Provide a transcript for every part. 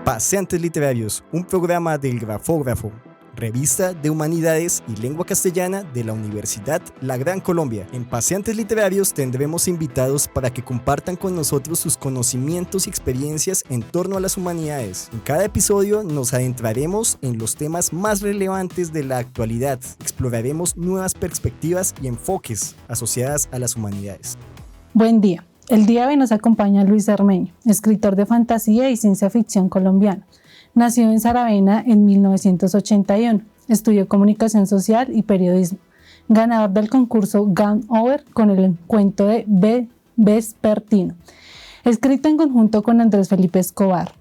Paseantes Literarios, un programa del Grafógrafo, revista de Humanidades y Lengua Castellana de la Universidad La Gran Colombia. En Paseantes Literarios tendremos invitados para que compartan con nosotros sus conocimientos y experiencias en torno a las humanidades. En cada episodio nos adentraremos en los temas más relevantes de la actualidad. Exploraremos nuevas perspectivas y enfoques asociadas a las humanidades. Buen día. El día de hoy nos acompaña Luis Cermeño, escritor de fantasía y ciencia ficción colombiano. Nació en Saravena en 1981. Estudió comunicación social y periodismo. Ganador del concurso Game Over con el cuento de Vespertino. Escrito en conjunto con Andrés Felipe Escobar.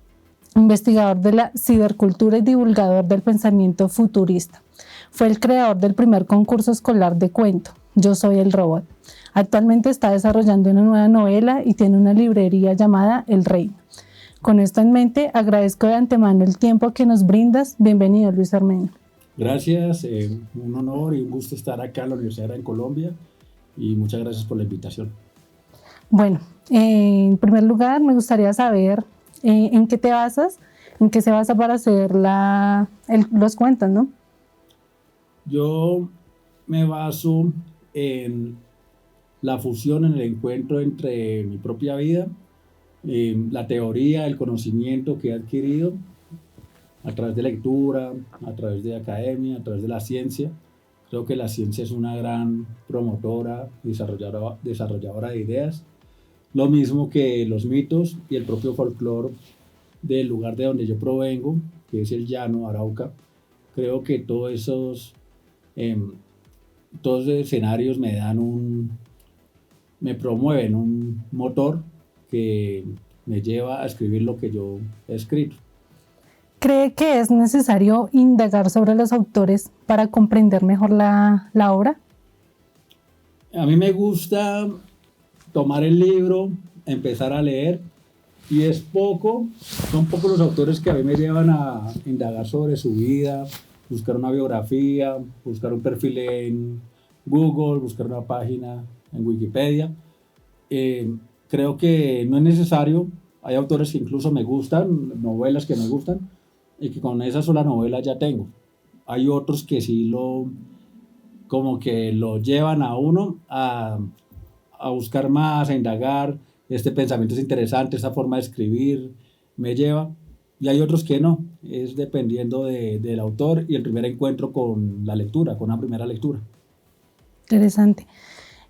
Investigador de la cibercultura y divulgador del pensamiento futurista. Fue el creador del primer concurso escolar de cuento, Yo soy el robot. Actualmente está desarrollando una nueva novela y tiene una librería llamada El Reino. Con esto en mente, agradezco de antemano el tiempo que nos brindas. Bienvenido, Luis Cermeño. Gracias, un honor y un gusto estar acá en la Universidad en Colombia y muchas gracias por la invitación. Bueno, en primer lugar me gustaría saber en qué te basas, en qué se basa para hacer los cuentos, ¿no? Yo me baso en la fusión, en el encuentro entre mi propia vida, la teoría, el conocimiento que he adquirido a través de lectura, a través de academia, a través de la ciencia. Creo que la ciencia es una gran promotora, desarrolladora de ideas, lo mismo que los mitos y el propio folclore del lugar de donde yo provengo, que es el llano, Arauca. Creo que todos esos escenarios me promueven un motor que me lleva a escribir lo que yo he escrito. ¿Cree que es necesario indagar sobre los autores para comprender mejor la obra? A mí me gusta tomar el libro, empezar a leer, y son pocos los autores que a mí me llevan a indagar sobre su vida, buscar una biografía, buscar un perfil en Google, buscar una página en Wikipedia. Creo que no es necesario. Hay autores que incluso me gustan, novelas que me gustan, y que con esa sola novela ya tengo. Hay otros que sí como que lo llevan a uno a buscar más, a indagar. Este pensamiento es interesante, esta forma de escribir me lleva. Y hay otros que no, es dependiendo del autor y el primer encuentro con la lectura, con una primera lectura. Interesante.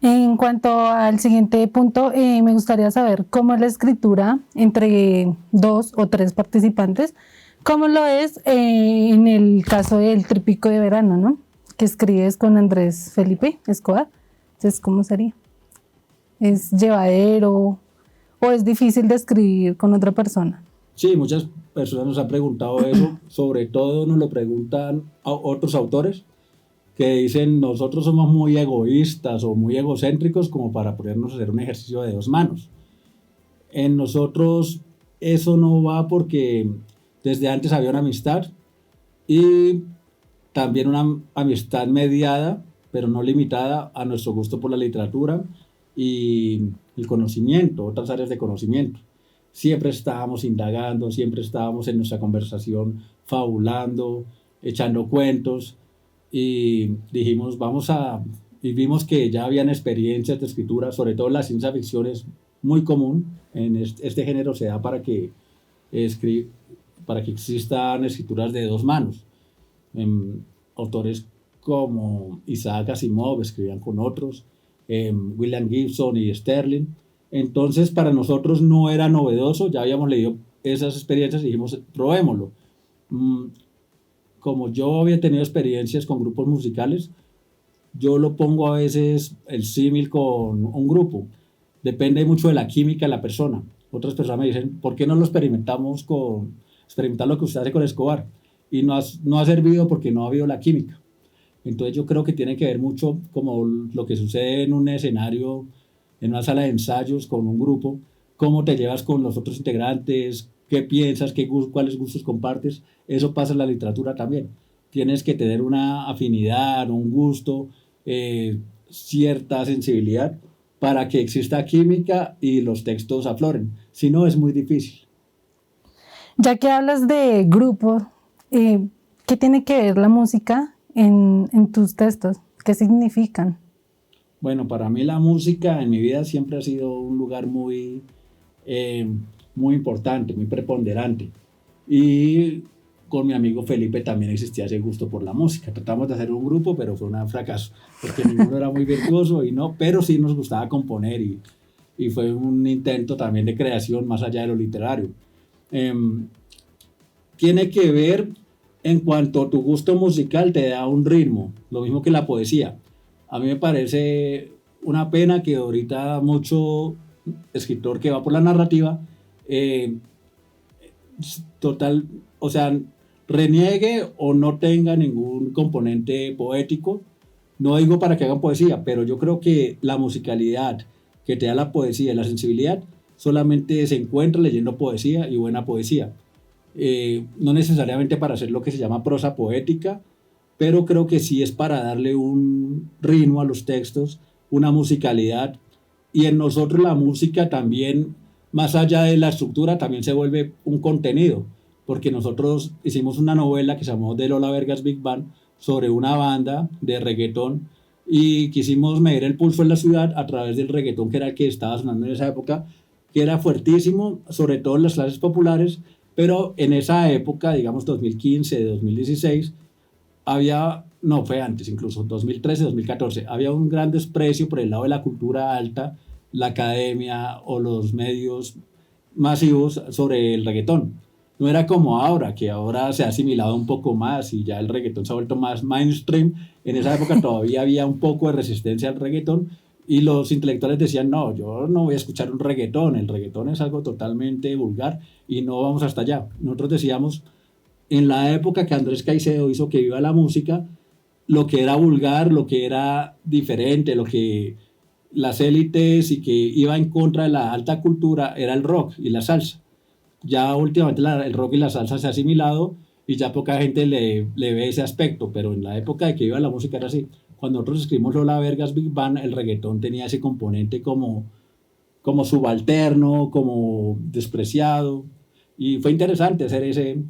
En cuanto al siguiente punto, me gustaría saber cómo es la escritura entre 2 o 3 participantes, cómo lo es en el caso del Tríptico de Verano, ¿no? Que escribes con Andrés Felipe Escobar. Entonces, ¿cómo sería? ¿Es llevadero o es difícil de escribir con otra persona? Sí, muchas personas nos han preguntado eso, sobre todo nos lo preguntan a otros autores que dicen nosotros somos muy egoístas o muy egocéntricos como para ponernos a hacer un ejercicio de 2 manos. En nosotros eso no va porque desde antes había una amistad y también una amistad mediada, pero no limitada a nuestro gusto por la literatura y el conocimiento, otras áreas de conocimiento. Siempre estábamos indagando, siempre estábamos en nuestra conversación fabulando, echando cuentos, y dijimos y vimos que ya habían experiencias de escritura, sobre todo la ciencia ficción es muy común, en este género se da para que existan escrituras de 2 manos. Autores como Isaac Asimov escribían con otros, William Gibson y Sterling. Entonces para nosotros no era novedoso, ya habíamos leído esas experiencias y dijimos probémoslo. Como yo había tenido experiencias con grupos musicales, yo lo pongo a veces el símil con un grupo. Depende mucho de la química de la persona. Otras personas me dicen, ¿por qué no lo experimentar lo que usted hace con Escobar? Y no ha servido porque no ha habido la química. Entonces yo creo que tiene que ver mucho como lo que sucede en un escenario, en una sala de ensayos con un grupo, cómo te llevas con los otros integrantes, qué piensas, cuáles gustos compartes. Eso pasa en la literatura también. Tienes que tener una afinidad, un gusto, cierta sensibilidad para que exista química y los textos afloren. Si no, es muy difícil. Ya que hablas de grupo, ¿qué tiene que ver la música en tus textos? ¿Qué significan? Bueno, para mí la música en mi vida siempre ha sido un lugar muy importante, muy preponderante. Y con mi amigo Felipe también existía ese gusto por la música. Tratamos de hacer un grupo, pero fue un fracaso, porque ninguno era muy virtuoso, pero sí nos gustaba componer y fue un intento también de creación más allá de lo literario. Tiene que ver en cuanto a tu gusto musical te da un ritmo, lo mismo que la poesía. A mí me parece una pena que ahorita mucho escritor que va por la narrativa, total, o sea, reniegue o no tenga ningún componente poético. No digo para que hagan poesía, pero yo creo que la musicalidad que te da la poesía y la sensibilidad solamente se encuentra leyendo poesía y buena poesía. No necesariamente para hacer lo que se llama prosa poética, pero creo que sí es para darle un ritmo a los textos, una musicalidad, y en nosotros la música también, más allá de la estructura, también se vuelve un contenido, porque nosotros hicimos una novela que se llamó De Lola Vergas Big Band sobre una banda de reggaetón y quisimos medir el pulso en la ciudad a través del reggaetón que era el que estaba sonando en esa época, que era fuertísimo, sobre todo en las clases populares, pero en esa época, digamos 2015, 2016, no fue antes, incluso 2013, 2014, había un gran desprecio por el lado de la cultura alta, la academia o los medios masivos sobre el reggaetón. No era como ahora, que ahora se ha asimilado un poco más y ya el reggaetón se ha vuelto más mainstream. En esa época todavía había un poco de resistencia al reggaetón y los intelectuales decían, no, yo no voy a escuchar un reggaetón, el reggaetón es algo totalmente vulgar y no vamos hasta allá. Nosotros decíamos, en la época que Andrés Caicedo hizo Que Viva la Música, lo que era vulgar, lo que era diferente, lo que las élites y que iba en contra de la alta cultura era el rock y la salsa. Ya últimamente el rock y la salsa se ha asimilado y ya poca gente le ve ese aspecto, pero en la época de Que Viva la Música era así. Cuando nosotros escribimos Lola Vergas Big Band, el reggaetón tenía ese componente como subalterno, como despreciado, y fue interesante hacer ese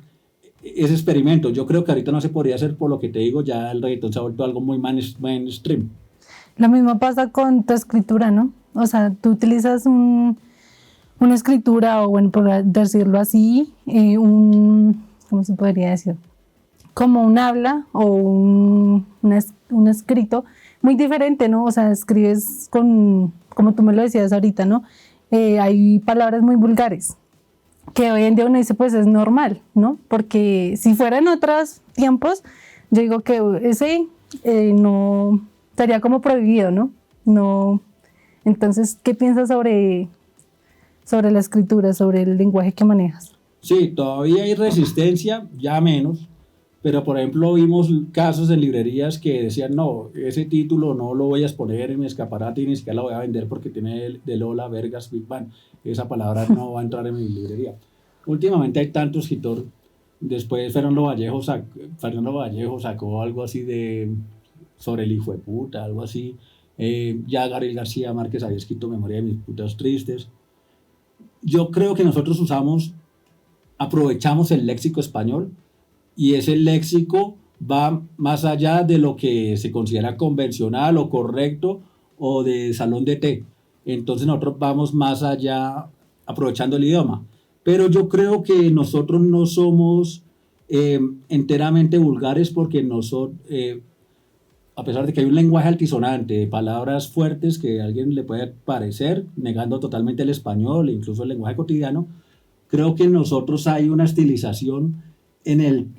experimento. Yo creo que ahorita no se podría hacer, por lo que te digo, ya el reggaetón se ha vuelto algo muy mainstream. Lo mismo pasa con tu escritura, ¿no? O sea, tú utilizas una escritura, o bueno, por decirlo así, ¿cómo se podría decir? Como un habla o un escrito muy diferente, ¿no? O sea, escribes como tú me lo decías ahorita, ¿no? Hay palabras muy vulgares que hoy en día uno dice, pues es normal, ¿no? Porque si fuera en otros tiempos, yo digo que ese no estaría como prohibido, ¿no? No. Entonces, ¿qué piensas sobre la escritura, sobre el lenguaje que manejas? Sí, todavía hay resistencia, ya menos, pero por ejemplo vimos casos en librerías que decían, no, ese título no lo voy a exponer en mi escaparate y ni siquiera la voy a vender porque tiene de Lola Vergas Big Band. Esa palabra no va a entrar en mi librería. Últimamente hay tanto escritor. Después Fernando Vallejo sacó algo así sobre el hijo de puta, algo así. Ya Gabriel García Márquez había escrito Memoria de mis putas tristes. Yo creo que nosotros aprovechamos el léxico español y ese léxico va más allá de lo que se considera convencional o correcto o de salón de té. Entonces nosotros vamos más allá aprovechando el idioma. Pero yo creo que nosotros no somos enteramente vulgares porque a pesar de que hay un lenguaje altisonante, de palabras fuertes que a alguien le puede parecer, negando totalmente el español e incluso el lenguaje cotidiano, creo que en nosotros hay una estilización en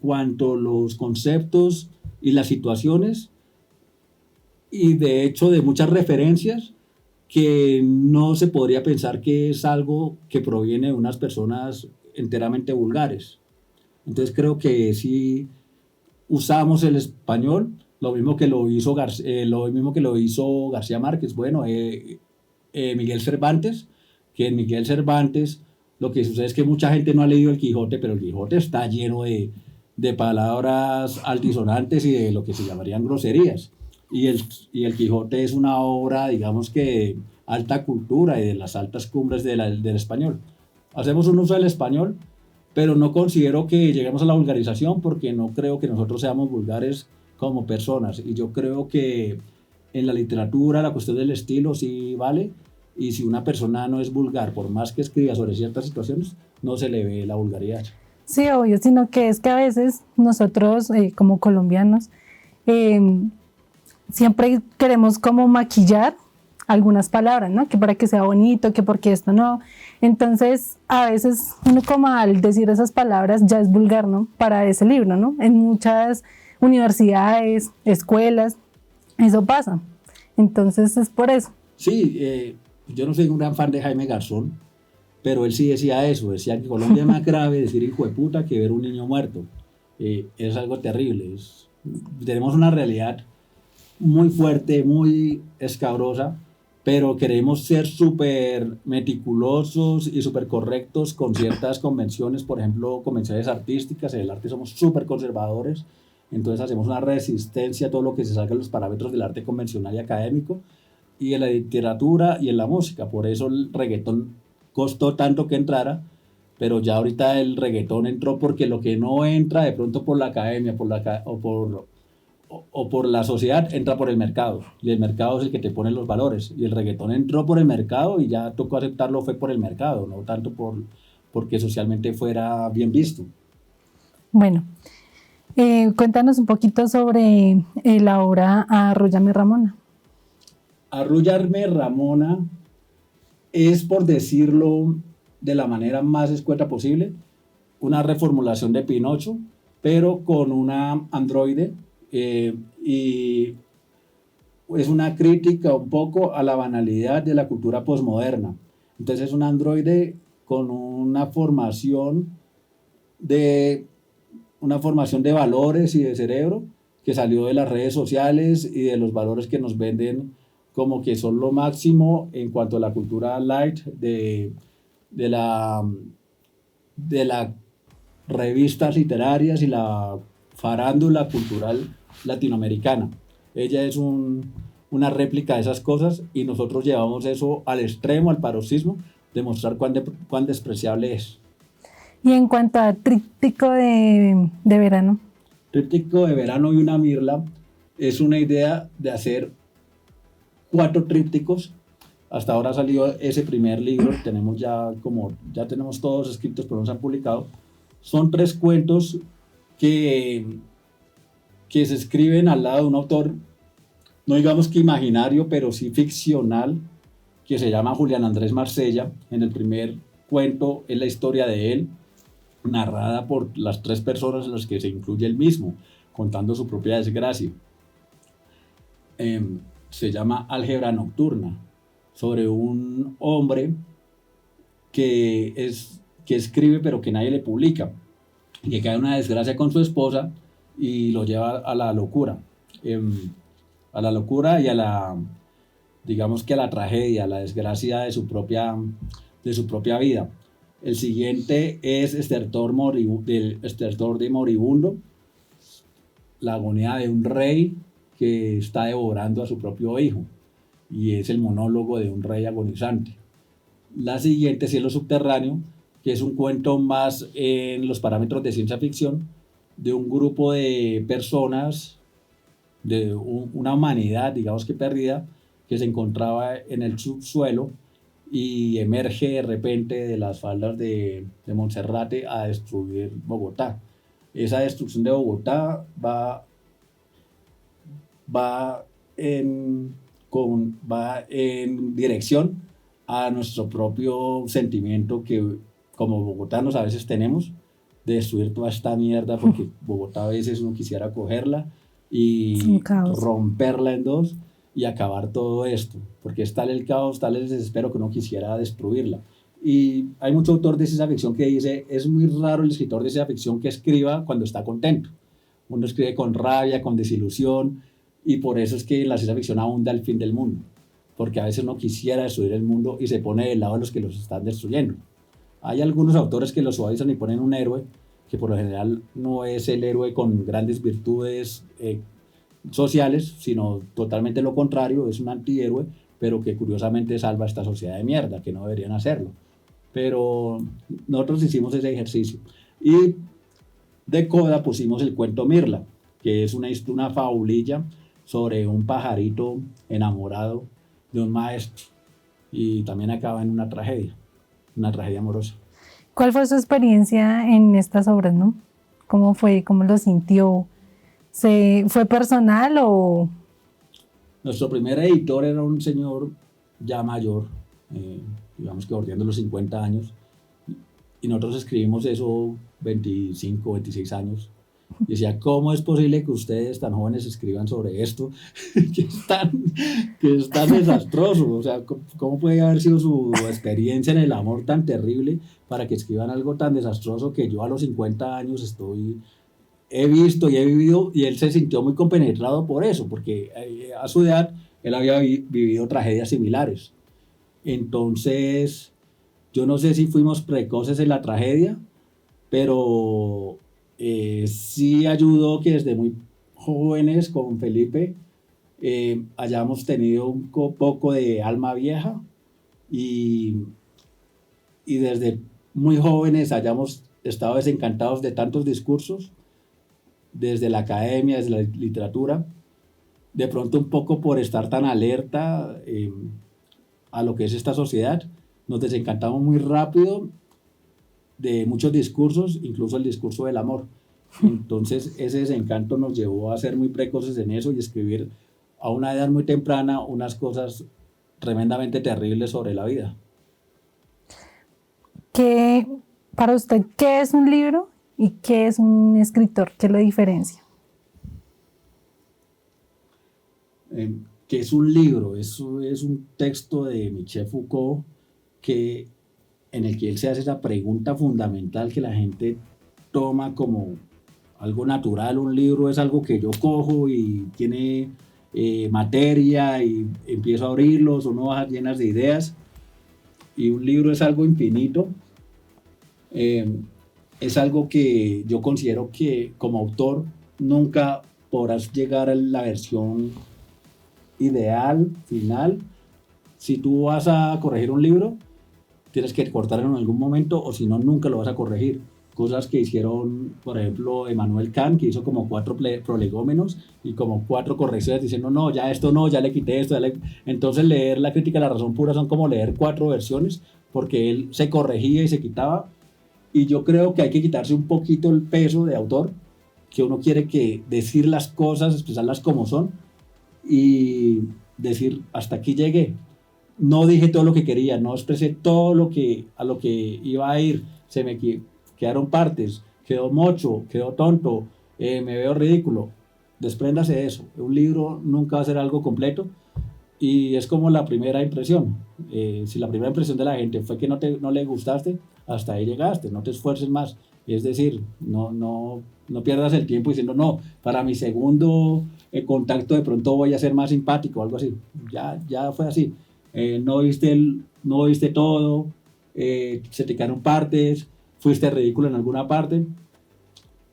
cuanto a los conceptos y las situaciones y de hecho de muchas referencias que no se podría pensar que es algo que proviene de unas personas enteramente vulgares. Entonces creo que sí usamos el español, lo mismo que lo hizo García Márquez, bueno, Miguel Cervantes, que en Miguel Cervantes lo que sucede es que mucha gente no ha leído el Quijote, pero el Quijote está lleno de palabras altisonantes y de lo que se llamarían groserías. y el Quijote es una obra, digamos que de alta cultura y de las altas cumbres del español. Hacemos un uso del español, pero no considero que lleguemos a la vulgarización porque no creo que nosotros seamos vulgares como personas. Y yo creo que en la literatura la cuestión del estilo sí vale, y si una persona no es vulgar, por más que escriba sobre ciertas situaciones, no se le ve la vulgaridad. Sí, obvio, sino que es que a veces nosotros como colombianos eh, siempre queremos como maquillar algunas palabras, ¿no? Que para que sea bonito, que porque esto no. Entonces, a veces uno como al decir esas palabras ya es vulgar, ¿no? Para ese libro, ¿no? En muchas universidades, escuelas, eso pasa. Entonces, es por eso. Sí, yo no soy un gran fan de Jaime Garzón, pero él sí decía eso, decía que Colombia es más grave decir hijo de puta que ver un niño muerto. Es algo terrible. Tenemos una realidad muy fuerte, muy escabrosa, pero queremos ser súper meticulosos y súper correctos con ciertas convenciones, por ejemplo, convenciones artísticas. En el arte somos súper conservadores, entonces hacemos una resistencia a todo lo que se salga de los parámetros del arte convencional y académico, y en la literatura y en la música. Por eso el reggaetón costó tanto que entrara, pero ya ahorita el reggaetón entró porque lo que no entra de pronto por la academia o por la sociedad, entra por el mercado, y el mercado es el que te pone los valores, y el reggaetón entró por el mercado y ya tocó aceptarlo, fue por el mercado, no tanto porque socialmente fuera bien visto. Bueno, cuéntanos un poquito sobre la obra Arrúllame Ramona. Arrullarme Ramona es, por decirlo de la manera más escueta posible, una reformulación de Pinocho, pero con una androide, y es una crítica un poco a la banalidad de la cultura posmoderna. Entonces es un androide con de, una formación de valores y de cerebro que salió de las redes sociales y de los valores que nos venden como que son lo máximo en cuanto a la cultura light de la, de las revistas literarias y la farándula cultural latinoamericana. Ella es una réplica de esas cosas, y nosotros llevamos eso al extremo, al paroxismo, de mostrar cuán despreciable es. Y en cuanto a tríptico de verano. Tríptico de verano y una mirla es una idea de hacer 4 trípticos. Hasta ahora salió ese primer libro, ya tenemos todos escritos, pero no se han publicado. Son 3 cuentos que se escriben al lado de un autor, no digamos que imaginario, pero sí ficcional, que se llama Julián Andrés Marsella. En el primer cuento es la historia de él, narrada por las 3 personas en las que se incluye él mismo, contando su propia desgracia. Se llama Álgebra Nocturna, sobre un hombre que escribe pero que nadie le publica, y que cae en una desgracia con su esposa y lo lleva a la locura, y digamos que a la tragedia, a la desgracia de su propia vida. El siguiente es Estertor de Moribundo, la agonía de un rey que está devorando a su propio hijo, y es el monólogo de un rey agonizante. La siguiente, Cielo Subterráneo, que es un cuento más en los parámetros de ciencia ficción, de un grupo de personas, de una humanidad, digamos que perdida, que se encontraba en el subsuelo y emerge de repente de las faldas de Monserrate a destruir Bogotá. Esa destrucción de Bogotá va en dirección a nuestro propio sentimiento que como bogotanos a veces tenemos, de destruir toda esta mierda, porque Bogotá a veces uno quisiera cogerla y romperla en dos y acabar todo esto, porque es tal el caos, tal el desespero que uno quisiera destruirla. Y hay mucho autor de ciencia ficción que dice, es muy raro el escritor de ciencia ficción que escriba cuando está contento. Uno escribe con rabia, con desilusión, y por eso es que la ciencia ficción abunda el fin del mundo, porque a veces uno quisiera destruir el mundo y se pone del lado de los que los están destruyendo. Hay algunos autores que lo suavizan y ponen un héroe que por lo general no es el héroe con grandes virtudes sociales, sino totalmente lo contrario, es un antihéroe, pero que curiosamente salva a esta sociedad de mierda, que no deberían hacerlo. Pero nosotros hicimos ese ejercicio. Y de coda pusimos el cuento Mirla, que es una fabulilla sobre un pajarito enamorado de un maestro, y también acaba en una tragedia amorosa. ¿Cuál fue su experiencia en estas obras, no? ¿Cómo fue? ¿Cómo lo sintió? ¿Fue personal o...? Nuestro primer editor era un señor ya mayor, digamos que bordeando los 50 años, y nosotros escribimos eso 25, 26 años. Y decía, ¿cómo es posible que ustedes tan jóvenes escriban sobre esto? que es tan desastroso. O sea, ¿cómo puede haber sido su experiencia en el amor tan terrible para que escriban algo tan desastroso que yo a los 50 años he visto y he vivido? Y él se sintió muy compenetrado por eso, porque a su edad él había vivido tragedias similares. Entonces, yo no sé si fuimos precoces en la tragedia, pero sí ayudó que desde muy jóvenes con Felipe hayamos tenido un poco de alma vieja, y desde muy jóvenes hayamos estado desencantados de tantos discursos, desde la academia, desde la literatura, de pronto un poco por estar tan alerta a lo que es esta sociedad, nos desencantamos muy rápido de muchos discursos, incluso el discurso del amor. Entonces ese desencanto nos llevó a ser muy precoces en eso y escribir a una edad muy temprana unas cosas tremendamente terribles sobre la vida. Para usted, ¿qué es un libro y qué es un escritor? ¿Qué lo diferencia? ¿Qué es un libro? Eso es un texto de Michel Foucault en el que él se hace esa pregunta fundamental que la gente toma como algo natural. Un libro es algo que yo cojo y tiene materia y empiezo a abrirlo, son hojas llenas de ideas, y un libro es algo infinito. Es algo que yo considero que como autor nunca podrás llegar a la versión ideal, final. Si tú vas a corregir un libro, tienes que cortarlo en algún momento, o si no, nunca lo vas a corregir. Cosas que hicieron, por ejemplo, Emmanuel Kant, que hizo como 4 prolegómenos y como 4 correcciones diciendo, no, ya esto no, ya le quité esto. Entonces leer la crítica de la razón pura son como leer 4 versiones, porque él se corregía y se quitaba. Y yo creo que hay que quitarse un poquito el peso de autor, que uno quiere que decir las cosas, expresarlas como son, y decir, hasta aquí llegué. No dije todo lo que quería, no expresé todo a lo que iba a ir, se me quedaron partes, quedó mocho, quedó tonto, me veo ridículo. Despréndase de eso. Un libro nunca va a ser algo completo, y es como la primera impresión. Si la primera impresión de la gente fue que no le gustaste, hasta ahí llegaste, no te esfuerces más. Es decir, no pierdas el tiempo diciendo, no, para mi segundo contacto de pronto voy a ser más simpático o algo así. Ya fue así. No viste todo, se te quedaron partes, fuiste ridículo en alguna parte.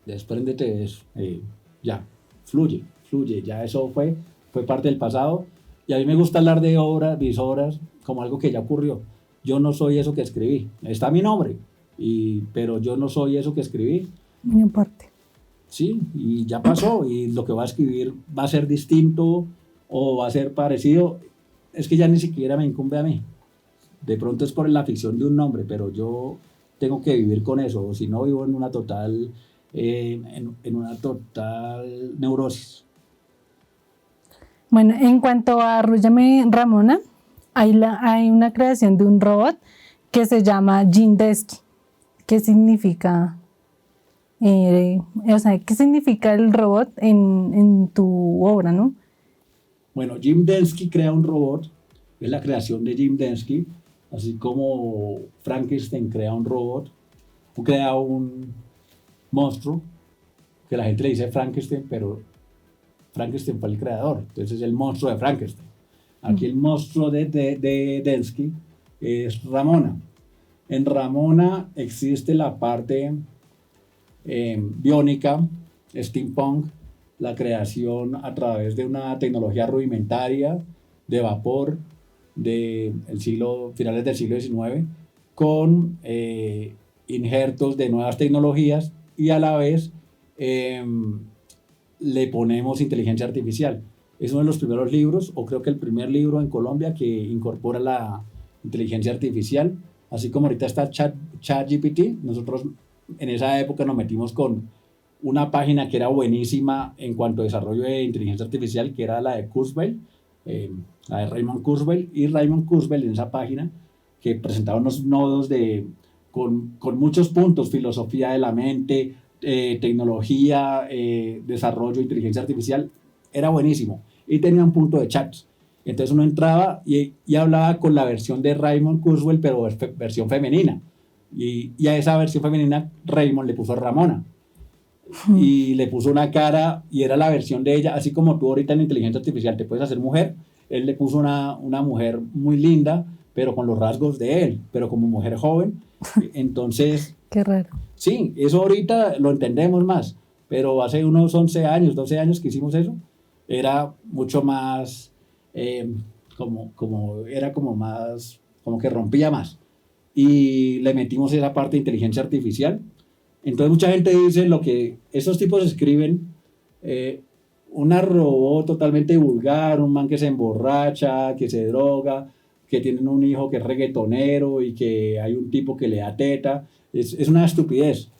Despréndete de eso. Ya, fluye, ya eso fue parte del pasado. Y a mí me gusta hablar de mis obras, como algo que ya ocurrió. Yo no soy eso que escribí. Está mi nombre, pero yo no soy eso que escribí. Muy aparte. Sí, y ya pasó, y lo que va a escribir va a ser distinto o va a ser parecido. Es que ya ni siquiera me incumbe a mí. De pronto es por la ficción de un nombre, pero yo tengo que vivir con eso, o si no vivo en una total neurosis. Bueno, en cuanto a Arrúllame Ramona, hay una creación de un robot que se llama Jim Deskey. ¿Qué significa? ¿Qué significa el robot en tu obra, no? Bueno, Jim Densky crea un robot, es la creación de Jim Densky, así como Frankenstein crea un robot, crea un monstruo, que la gente le dice Frankenstein, pero Frankenstein fue el creador, entonces es el monstruo de Frankenstein. Aquí el monstruo de Densky es Ramona. En Ramona existe la parte biónica, steampunk, la creación a través de una tecnología rudimentaria de vapor finales del siglo XIX, con injertos de nuevas tecnologías y a la vez le ponemos inteligencia artificial. Es uno de los primeros libros, o creo que el primer libro en Colombia que incorpora la inteligencia artificial, así como ahorita está ChatGPT. Nosotros en esa época nos metimos con una página que era buenísima en cuanto a desarrollo de inteligencia artificial, que era la de Kurzweil, la de Raymond Kurzweil, y Raymond Kurzweil en esa página que presentaba unos nodos con muchos puntos: filosofía de la mente, tecnología, desarrollo de inteligencia artificial. Era buenísimo y tenía un punto de chats. Entonces uno entraba y hablaba con la versión de Raymond Kurzweil, pero versión femenina, y a esa versión femenina Raymond le puso Ramona y le puso una cara y era la versión de ella, así como tú ahorita en inteligencia artificial te puedes hacer mujer. Él le puso una mujer muy linda, pero con los rasgos de él, pero como mujer joven. Entonces, Qué raro. sí, eso ahorita lo entendemos más, pero hace unos 11 años, 12 años que hicimos eso, era mucho más, era como más, como que rompía más. Y le metimos esa parte de inteligencia artificial. Entonces mucha gente dice lo que esos tipos escriben, una robot totalmente vulgar, un man que se emborracha, que se droga, que tienen un hijo que es reggaetonero y que hay un tipo que le da teta. Es una estupidez,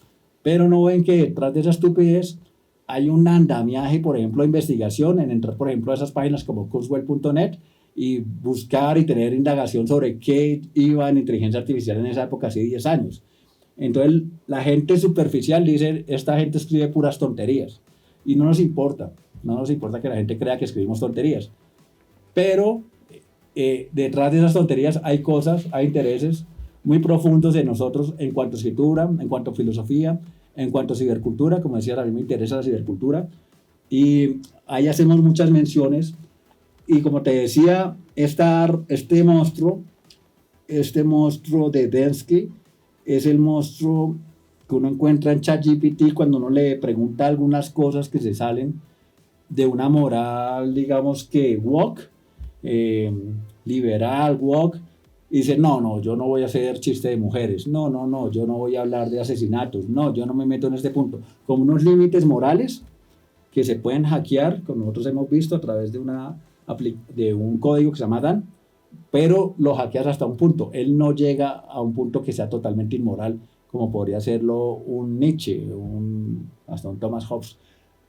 pero no ven que detrás de esa estupidez hay un andamiaje, por ejemplo, de investigación, en entrar, por ejemplo, a esas páginas como Kurzweil.net y buscar y tener indagación sobre qué iba en inteligencia artificial en esa época, hace 10 años. Entonces la gente superficial dice, esta gente escribe puras tonterías, y no nos importa que la gente crea que escribimos tonterías, pero detrás de esas tonterías hay cosas, hay intereses muy profundos de nosotros en cuanto a escritura, en cuanto a filosofía, en cuanto a cibercultura. Como decía, a mí me interesa la cibercultura y ahí hacemos muchas menciones. Y como te decía, este monstruo de Densky es el monstruo que uno encuentra en ChatGPT cuando uno le pregunta algunas cosas que se salen de una moral, digamos que woke, liberal, woke, y dice, no, yo no voy a hacer chiste de mujeres, no, yo no voy a hablar de asesinatos, no, yo no me meto en este punto. Como unos límites morales que se pueden hackear, como nosotros hemos visto a través de un código que se llama Dan, pero lo hackeas hasta un punto. Él no llega a un punto que sea totalmente inmoral, como podría hacerlo un Nietzsche, hasta un Thomas Hobbes.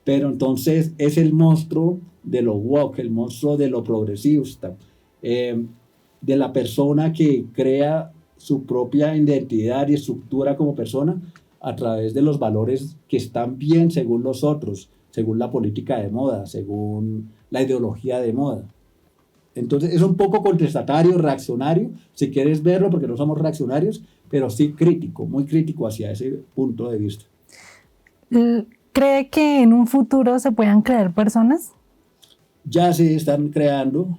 Pero entonces es el monstruo de lo woke, el monstruo de lo progresista, de la persona que crea su propia identidad y estructura como persona a través de los valores que están bien según los otros, según la política de moda, según la ideología de moda. Entonces es un poco contestatario, reaccionario, si quieres verlo, porque no somos reaccionarios, pero sí crítico, muy crítico hacia ese punto de vista. ¿Cree que en un futuro se puedan crear personas? Ya se están creando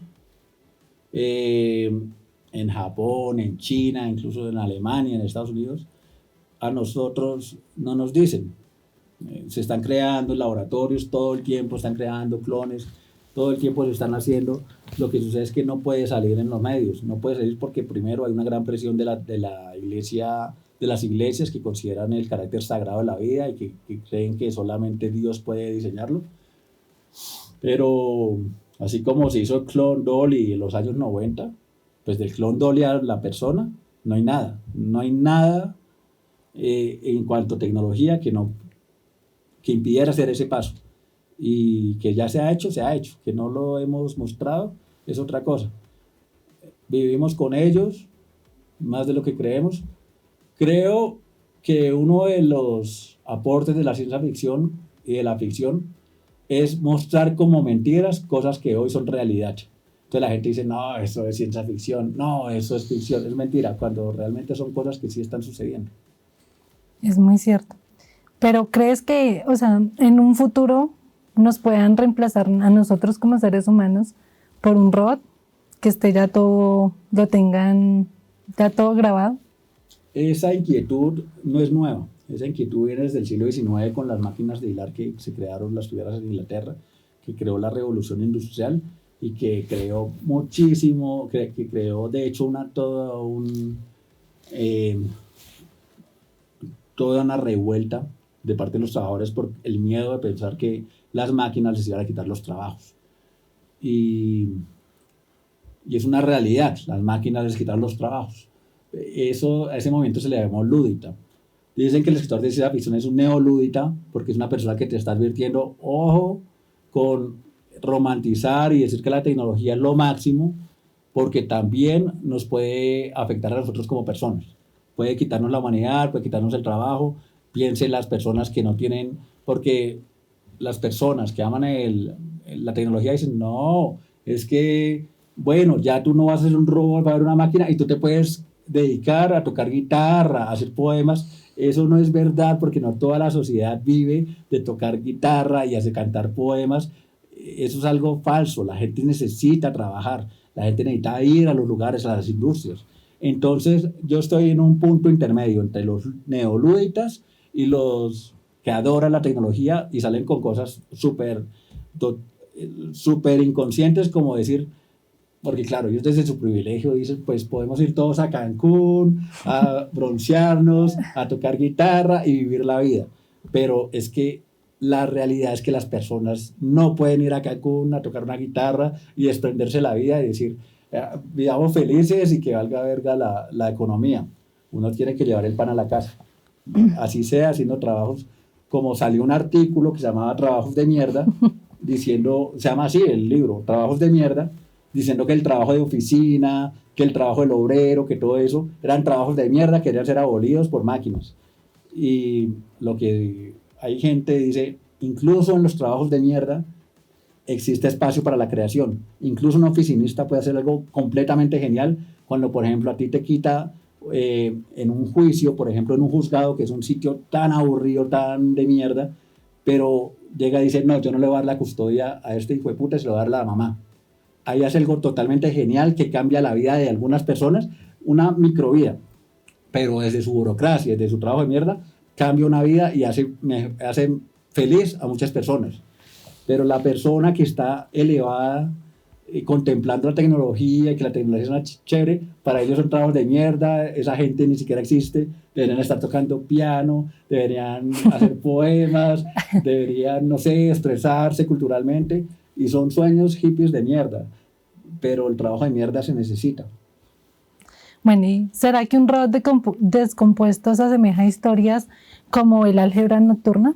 en Japón, en China, incluso en Alemania, en Estados Unidos. A nosotros no nos dicen. Se están creando en laboratorios todo el tiempo, están creando clones, todo el tiempo se están haciendo. Lo que sucede es que no puede salir en los medios, no puede salir porque primero hay una gran presión de la iglesia, de las iglesias, que consideran el carácter sagrado de la vida y que creen que solamente Dios puede diseñarlo. Pero así como se hizo el Clone Dolly en los años 90, pues del Clone Dolly a la persona no hay nada, en cuanto a tecnología que impidiera hacer ese paso. Y que ya se ha hecho, que no lo hemos mostrado, es otra cosa. Vivimos con ellos más de lo que creemos. Creo que uno de los aportes de la ciencia ficción y de la ficción es mostrar como mentiras cosas que hoy son realidad. Entonces la gente dice, no, eso es ciencia ficción, no, eso es ficción, es mentira, cuando realmente son cosas que sí están sucediendo. Es muy cierto. Pero ¿crees que, en un futuro nos puedan reemplazar a nosotros como seres humanos por un robot que esté ya todo, lo tengan ya todo grabado? Esa inquietud no es nueva. Esa inquietud viene desde el siglo XIX con las máquinas de hilar que se crearon las tuberas en Inglaterra, que creó la revolución industrial y que creó muchísimo, que creó de hecho eh, toda una revuelta de parte de los trabajadores por el miedo de pensar que las máquinas les iban a quitar los trabajos. Y es una realidad, las máquinas les quitan los trabajos. Eso, a ese movimiento se le llamó lúdita. Dicen que el escritor de ciencia ficción es un neolúdita porque es una persona que te está advirtiendo, ojo, con romantizar y decir que la tecnología es lo máximo, porque también nos puede afectar a nosotros como personas. Puede quitarnos la humanidad, puede quitarnos el trabajo. Piense en las personas que no tienen, porque las personas que aman la tecnología dicen, no, es que, bueno, ya tú no vas a ser un robot, va a haber una máquina y tú te puedes dedicar a tocar guitarra, a hacer poemas. Eso no es verdad porque no toda la sociedad vive de tocar guitarra y hacer cantar poemas. Eso es algo falso. La gente necesita trabajar, la gente necesita ir a los lugares, a las industrias. Entonces yo estoy en un punto intermedio entre los neolúditas y los que adoran la tecnología y salen con cosas súper inconscientes, como decir, porque claro, ellos desde su privilegio dicen, pues podemos ir todos a Cancún, a broncearnos, a tocar guitarra y vivir la vida. Pero es que la realidad es que las personas no pueden ir a Cancún a tocar una guitarra y desprenderse la vida y decir, vivamos felices y que valga verga la economía. Uno tiene que llevar el pan a la casa. Así sea, haciendo trabajos, como salió un artículo que se llamaba Trabajos de Mierda, diciendo, se llama así el libro, Trabajos de Mierda, diciendo que el trabajo de oficina, que el trabajo del obrero, que todo eso, eran trabajos de mierda que querían ser abolidos por máquinas. Y lo que hay gente dice, incluso en los trabajos de mierda existe espacio para la creación. Incluso un oficinista puede hacer algo completamente genial cuando, por ejemplo, a ti te quita en un juicio, por ejemplo, en un juzgado, que es un sitio tan aburrido, tan de mierda, pero llega y dice, no, yo no le voy a dar la custodia a este hijo de puta, se lo voy a dar a la mamá. Ahí hace algo totalmente genial que cambia la vida de algunas personas, una microvida, pero desde su burocracia, desde su trabajo de mierda, cambia una vida y hace feliz a muchas personas. Pero la persona que está elevada, contemplando la tecnología y que la tecnología es una chévere, para ellos son trabajos de mierda, esa gente ni siquiera existe, deberían estar tocando piano, deberían hacer poemas, deberían, no sé, expresarse culturalmente, y son sueños hippies de mierda, pero el trabajo de mierda se necesita. Bueno, ¿y será que un robot descompuesto se asemeja a historias como el álgebra nocturna?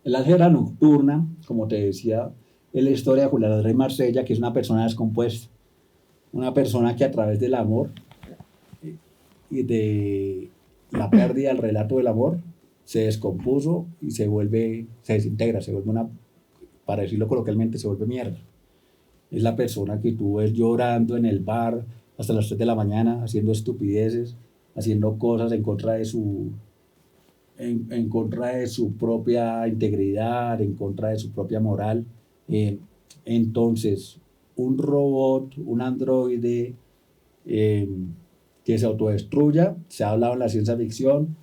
El álgebra nocturna, como te decía, es la historia de Julián Andrés Marsella, que es una persona descompuesta, una persona que a través del amor y de la pérdida del relato del amor se descompuso y se desintegra, se vuelve para decirlo coloquialmente, se vuelve mierda. Es la persona que tú ves llorando en el bar hasta las 3 de la mañana, haciendo estupideces, haciendo cosas en contra de en contra de su propia integridad, en contra de su propia moral. Entonces, un robot, un androide que se autodestruya, se ha hablado en la ciencia ficción,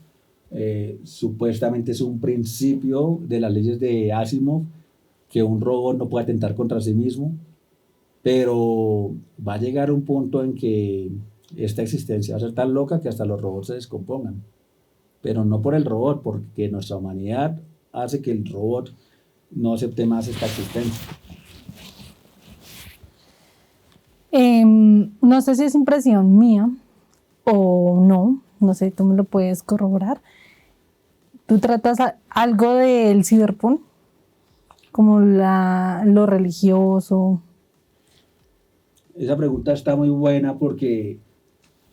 supuestamente es un principio de las leyes de Asimov, que un robot no puede atentar contra sí mismo, pero va a llegar un punto en que esta existencia va a ser tan loca que hasta los robots se descompongan. Pero no por el robot, porque nuestra humanidad hace que el robot no acepte más esta existencia. No sé si es impresión mía o no sé, tú me lo puedes corroborar. ¿Tú tratas algo del cyberpunk? Como lo religioso. Esa pregunta está muy buena porque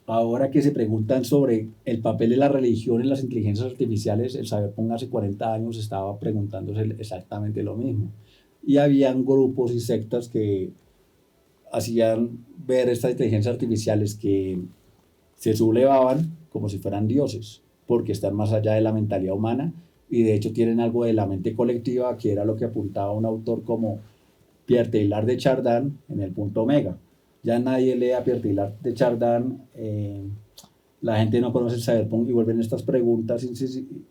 ahora que se preguntan sobre el papel de la religión en las inteligencias artificiales, el Cyberpunk hace 40 años estaba preguntándose exactamente lo mismo. Y habían grupos y sectas que hacían ver estas inteligencias artificiales que se sublevaban como si fueran dioses, porque están más allá de la mentalidad humana y de hecho tienen algo de la mente colectiva, que era lo que apuntaba un autor como Pierre Teilhard de Chardin en el punto omega. Ya nadie lee a Pierre Teilhard de Chardin la gente no conoce el cyberpunk y vuelven estas preguntas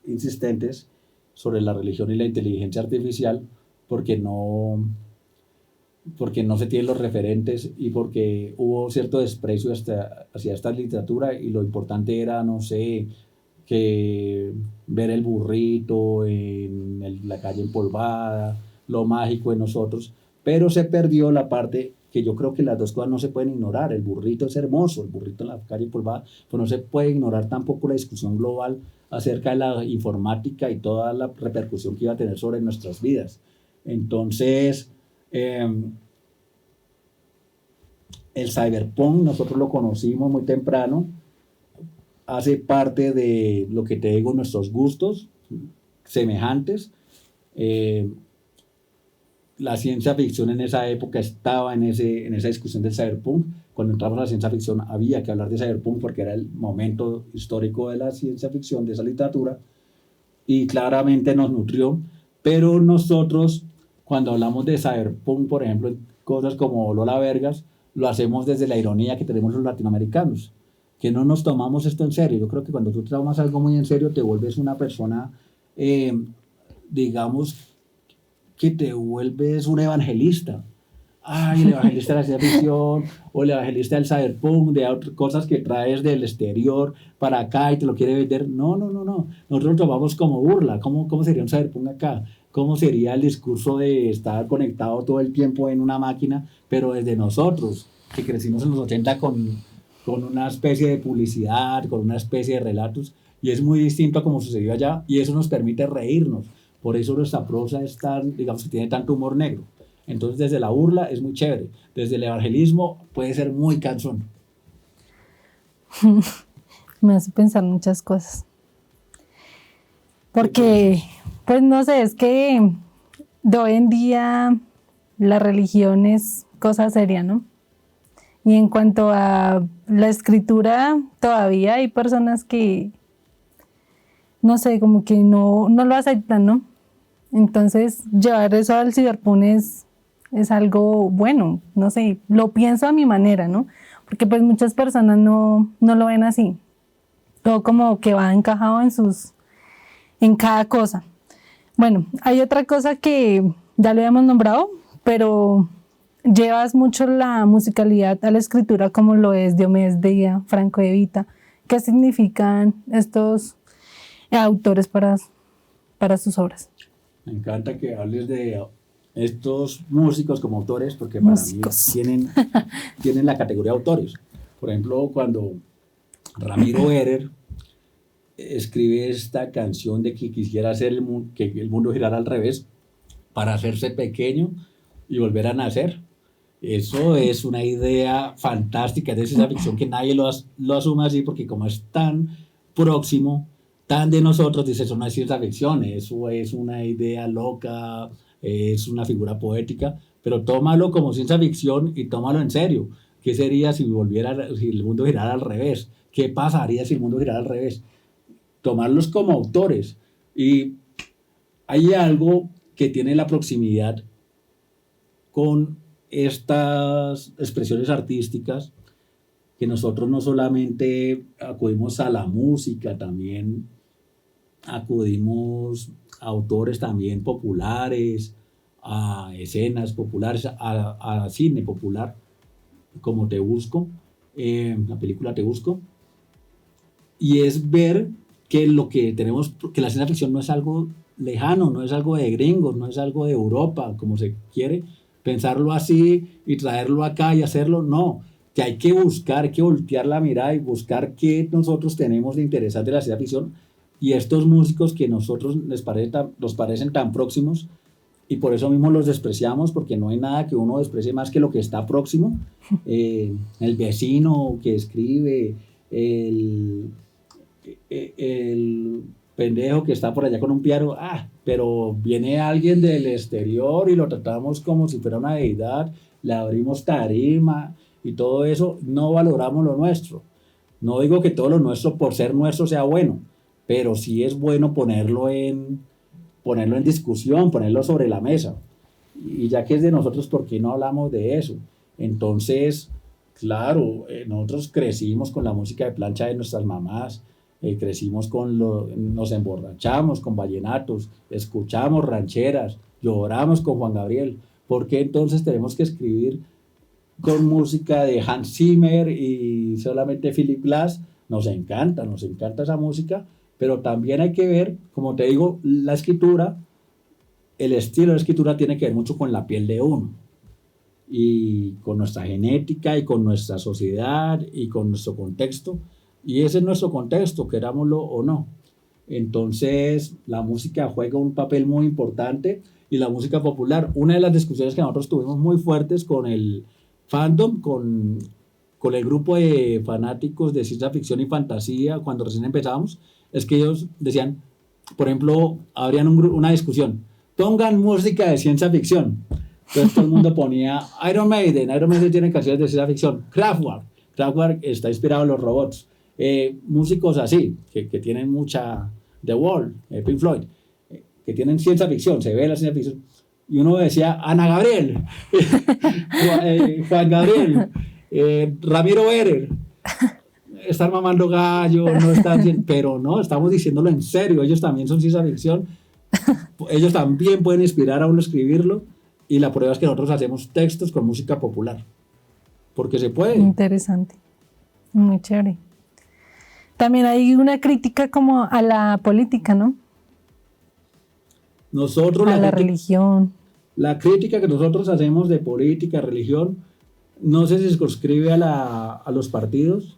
insistentes sobre la religión y la inteligencia artificial porque no se tienen los referentes y porque hubo cierto desprecio hacia esta literatura y lo importante era, no sé, que ver el burrito en la calle empolvada, lo mágico en nosotros, pero se perdió la parte que yo creo que las dos cosas no se pueden ignorar. El burrito es hermoso, el burrito en la calle empolvada, pero no se puede ignorar tampoco la discusión global acerca de la informática y toda la repercusión que iba a tener sobre nuestras vidas. Entonces, el cyberpunk nosotros lo conocimos muy temprano, hace parte de lo que te digo, nuestros gustos semejantes. La ciencia ficción en esa época estaba en esa discusión del cyberpunk. Cuando entramos a la ciencia ficción había que hablar de cyberpunk porque era el momento histórico de la ciencia ficción, de esa literatura, y claramente nos nutrió. Pero nosotros, cuando hablamos de cyberpunk, por ejemplo, en cosas como Lola Vergas, lo hacemos desde la ironía que tenemos los latinoamericanos, que no nos tomamos esto en serio. Yo creo que cuando tú te tomas algo muy en serio te vuelves una persona, digamos, que te vuelves un evangelista. Ay, el evangelista de la ciencia ficción, o el evangelista del cyberpunk, de otras cosas que traes del exterior para acá y te lo quiere vender. No. Nosotros lo tomamos como burla. ¿Cómo sería un cyberpunk acá? ¿Cómo sería el discurso de estar conectado todo el tiempo en una máquina, pero desde nosotros, que crecimos en los 80 con una especie de publicidad, con una especie de relatos, y es muy distinto a como sucedió allá, y eso nos permite reírnos. Por eso nuestra prosa es tan, digamos, que tiene tanto humor negro. Entonces, desde la burla es muy chévere. Desde el evangelismo puede ser muy cansón. Me hace pensar muchas cosas. Porque, pues no sé, es que de hoy en día la religión es cosa seria, ¿no? Y en cuanto a la escritura, todavía hay personas que, no sé, como que no lo aceptan, ¿no? Entonces, llevar eso al cyberpunk es algo bueno, no sé, lo pienso a mi manera, ¿no? Porque pues muchas personas no lo ven así. Todo como que va encajado en cada cosa. Bueno, hay otra cosa que ya lo habíamos nombrado, pero llevas mucho la musicalidad a la escritura, como lo es Diomedes Díaz, Franco de Vita. ¿Qué significan estos autores para sus obras? Me encanta que hables de estos músicos como autores, porque para mí tienen la categoría de autores. Por ejemplo, cuando Ramiro Herer escribe esta canción de que quisiera hacer que el mundo girara al revés para hacerse pequeño y volver a nacer. Eso es una idea fantástica de ciencia ficción que nadie lo asume así, porque como es tan próximo, tan de nosotros, dice, eso no es ciencia ficción, eso es una idea loca, es una figura poética, pero tómalo como ciencia ficción y tómalo en serio. ¿Qué sería si el mundo girara al revés? ¿Qué pasaría si el mundo girara al revés? Tomarlos como autores. Y hay algo que tiene la proximidad con estas expresiones artísticas, que nosotros no solamente acudimos a la música, también acudimos a autores también populares, a escenas populares, a cine popular, como Te Busco, la película Te Busco, y es ver que lo que tenemos, que la ciencia ficción no es algo lejano, no es algo de gringos, no es algo de Europa, como se quiere pensarlo así y traerlo acá y hacerlo, no, que hay que buscar, hay que voltear la mirada y buscar qué nosotros tenemos de interesante de la ciencia ficción, y estos músicos que nosotros nos parecen tan próximos, y por eso mismo los despreciamos, porque no hay nada que uno desprecie más que lo que está próximo. El vecino que escribe, el pendejo que está por allá con un piano, pero viene alguien del exterior y lo tratamos como si fuera una deidad, le abrimos tarima y todo eso, no valoramos lo nuestro. No digo que todo lo nuestro por ser nuestro sea bueno, pero sí es bueno ponerlo en discusión, ponerlo sobre la mesa. Y ya que es de nosotros, ¿por qué no hablamos de eso? Entonces, Claro, nosotros crecimos con la música de plancha de nuestras mamás, crecimos nos emborrachamos con vallenatos, escuchamos rancheras, lloramos con Juan Gabriel. ¿Por qué entonces tenemos que escribir con música de Hans Zimmer y solamente Philip Glass? Nos encanta esa música, pero también hay que ver, como te digo, la escritura, el estilo de escritura tiene que ver mucho con la piel de uno y con nuestra genética y con nuestra sociedad y con nuestro contexto. Y ese es nuestro contexto, querámoslo o no. Entonces, la música juega un papel muy importante y la música popular. Una de las discusiones que nosotros tuvimos muy fuertes con el fandom, con el grupo de fanáticos de ciencia ficción y fantasía cuando recién empezamos, es que ellos decían, por ejemplo, habrían una discusión, pongan música de ciencia ficción. Entonces todo el mundo ponía Iron Maiden. Iron Maiden tiene canciones de ciencia ficción. Kraftwerk está inspirado en los robots. Músicos así, que tienen mucha, The Wall, Pink Floyd, que tienen ciencia ficción, se ve la ciencia ficción. Y uno decía Ana Gabriel, Juan Gabriel, Ramiro Berer, están mamando gallo, no están, pero no, estamos diciéndolo en serio, ellos también son ciencia ficción, ellos también pueden inspirar a uno a escribirlo, y la prueba es que nosotros hacemos textos con música popular, porque se puede. Interesante, muy chévere. También hay una crítica como a la política, ¿no? Nosotros a la religión. La crítica que nosotros hacemos de política, religión, no se circunscribe a los partidos,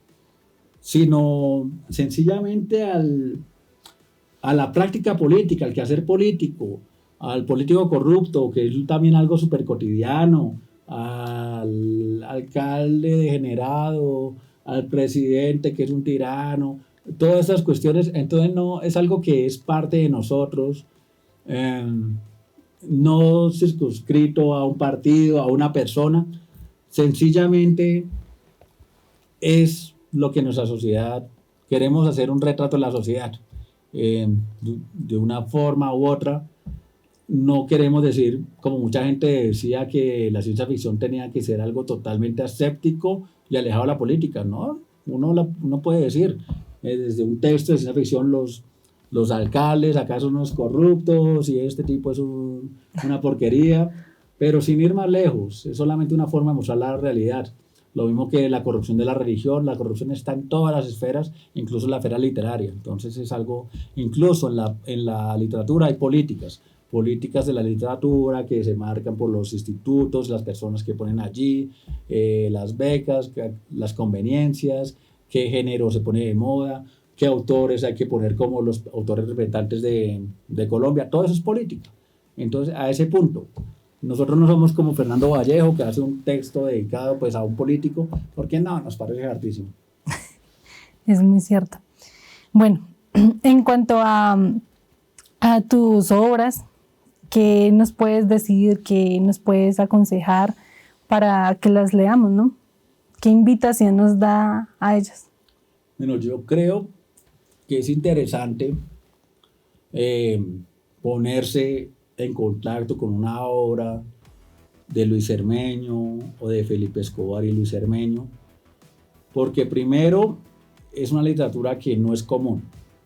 sino sencillamente a la práctica política, al quehacer político, al político corrupto, que es también algo súper cotidiano, al alcalde degenerado, al presidente que es un tirano, todas esas cuestiones. Entonces no es algo que es parte de nosotros, no circunscrito a un partido, a una persona, sencillamente es lo que nuestra sociedad, queremos hacer un retrato de la sociedad, de una forma u otra. No queremos decir, como mucha gente decía, que la ciencia ficción tenía que ser algo totalmente aséptico y alejado de la política. No, uno puede decir, desde un texto de ciencia ficción, los alcaldes acá son unos corruptos y este tipo es una porquería, pero sin ir más lejos, es solamente una forma de mostrar la realidad. Lo mismo que la corrupción de la religión, la corrupción está en todas las esferas, incluso en la esfera literaria. Entonces es algo, incluso en la literatura hay políticas de la literatura que se marcan por los institutos, las personas que ponen allí, las becas, las conveniencias, qué género se pone de moda, qué autores hay que poner como los autores representantes de Colombia, todo eso es política. Entonces, a ese punto, nosotros no somos como Fernando Vallejo, que hace un texto dedicado pues a un político, porque no, nos parece hartísimo. Es muy cierto. Bueno, en cuanto a tus obras, ¿qué nos puedes decir, qué nos puedes aconsejar para que las leamos, ¿no? ¿Qué invitación nos da a ellas? Bueno, yo creo que es interesante ponerse en contacto con una obra de Luis Cermeño o de Felipe Escobar y Luis Cermeño, porque primero es una literatura que no es común,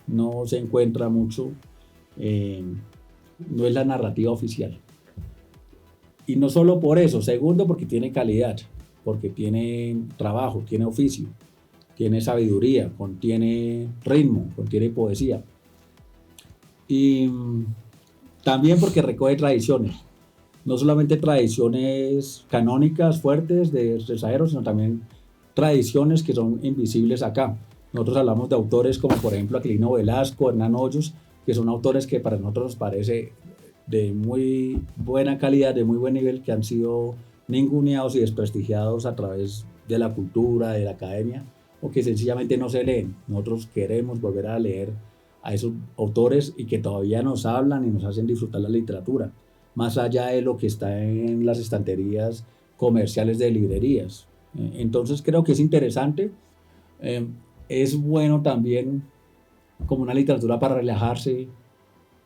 no se encuentra mucho, no es la narrativa oficial. Y no solo por eso, segundo porque tiene calidad, porque tiene trabajo, tiene oficio, tiene sabiduría, contiene ritmo, contiene poesía. Y también porque recoge tradiciones, no solamente tradiciones canónicas fuertes de Rzaeros, sino también tradiciones que son invisibles acá. Nosotros hablamos de autores como por ejemplo Aquilino Velasco, Hernán Hoyos, que son autores que para nosotros nos parece de muy buena calidad, de muy buen nivel, que han sido ninguneados y desprestigiados a través de la cultura, de la academia, o que sencillamente no se leen. Nosotros queremos volver a leer a esos autores y que todavía nos hablan y nos hacen disfrutar la literatura, más allá de lo que está en las estanterías comerciales de librerías. Entonces creo que es interesante, es bueno también como una literatura para relajarse,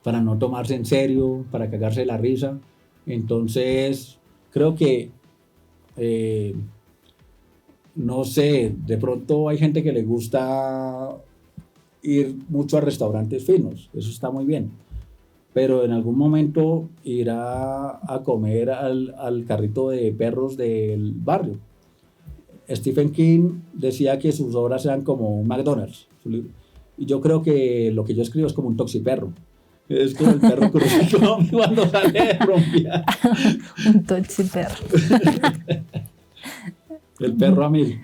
para no tomarse en serio, para cagarse de la risa. Entonces creo que no sé, de pronto hay gente que le gusta ir mucho a restaurantes finos, eso está muy bien, pero en algún momento ir a comer al carrito de perros del barrio. Stephen King decía que sus obras eran como un McDonald's, y yo creo que lo que yo escribo es como un toxiperro. Es como el perro crucificado cuando sale de rumbear. Un toxiperro. El perro a mil.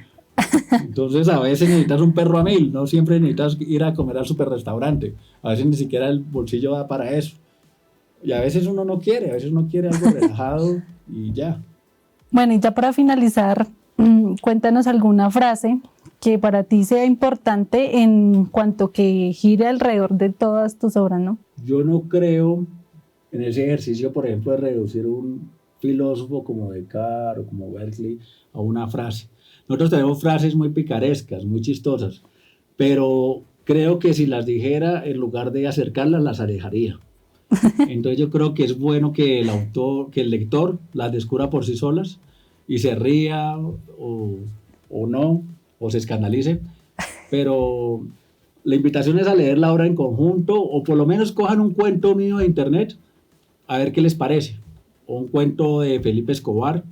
Entonces a veces necesitas un perro a mil, no siempre necesitas ir a comer al super restaurante. A veces ni siquiera el bolsillo da para eso. Y a veces uno no quiere, a veces uno quiere algo relajado y ya. Bueno, y ya para finalizar, cuéntanos alguna frase que para ti sea importante en cuanto que gire alrededor de todas tus obras, ¿no? Yo no creo en ese ejercicio, por ejemplo, de reducir un filósofo como Descartes o como Berkeley a una frase. Nosotros tenemos frases muy picarescas, muy chistosas, pero creo que si las dijera, en lugar de acercarlas, las alejaría. Entonces yo creo que es bueno que el autor, que el lector las descubra por sí solas y se ría o no, o se escandalice, pero la invitación es a leer la obra en conjunto, o por lo menos cojan un cuento mío de internet a ver qué les parece, o un cuento de Felipe Escobar.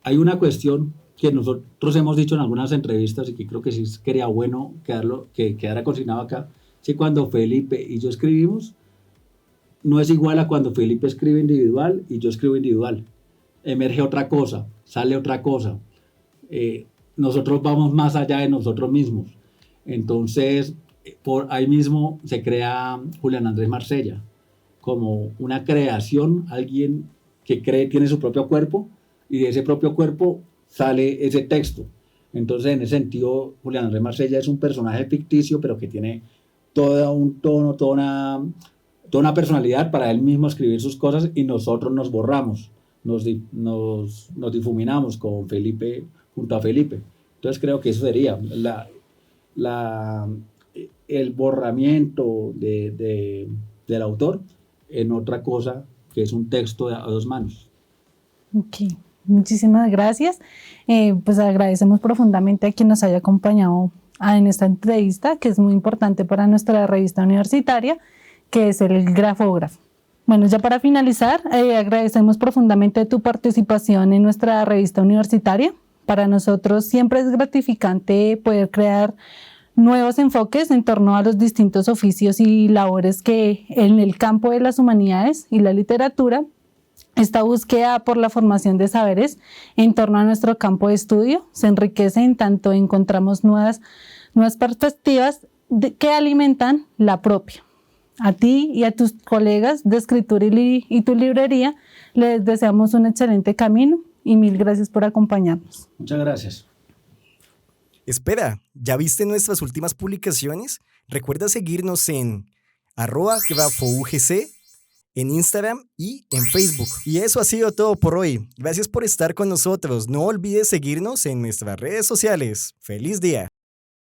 Hay una cuestión que nosotros hemos dicho en algunas entrevistas y que creo que sí sería bueno que quedara consignado acá, que cuando Felipe y yo escribimos, no es igual a cuando Felipe escribe individual y yo escribo individual. Emerge otra cosa, sale otra cosa. Nosotros vamos más allá de nosotros mismos. Entonces, por ahí mismo se crea Julián Andrés Marsella, como una creación, alguien que cree, tiene su propio cuerpo, y de ese propio cuerpo sale ese texto. Entonces, en ese sentido, Julián Andrés Marsella es un personaje ficticio, pero que tiene todo un tono, toda una personalidad para él mismo escribir sus cosas, y nosotros nos borramos, nos difuminamos con Felipe, junto a Felipe. Entonces creo que eso sería el borramiento del autor en otra cosa que es un texto a dos manos. Ok, muchísimas gracias. Pues agradecemos profundamente a quien nos haya acompañado en esta entrevista, que es muy importante para nuestra revista universitaria, que es el Grafógrafo. Bueno, ya para finalizar, agradecemos profundamente tu participación en nuestra revista universitaria. Para nosotros siempre es gratificante poder crear nuevos enfoques en torno a los distintos oficios y labores que en el campo de las humanidades y la literatura, esta búsqueda por la formación de saberes en torno a nuestro campo de estudio se enriquece en tanto encontramos nuevas perspectivas que alimentan la propia. A ti y a tus colegas de escritura y tu librería les deseamos un excelente camino y mil gracias por acompañarnos. Muchas gracias. Espera, ¿ya viste nuestras últimas publicaciones? Recuerda seguirnos en @grafougc, en Instagram y en Facebook. Y eso ha sido todo por hoy. Gracias por estar con nosotros. No olvides seguirnos en nuestras redes sociales. ¡Feliz día!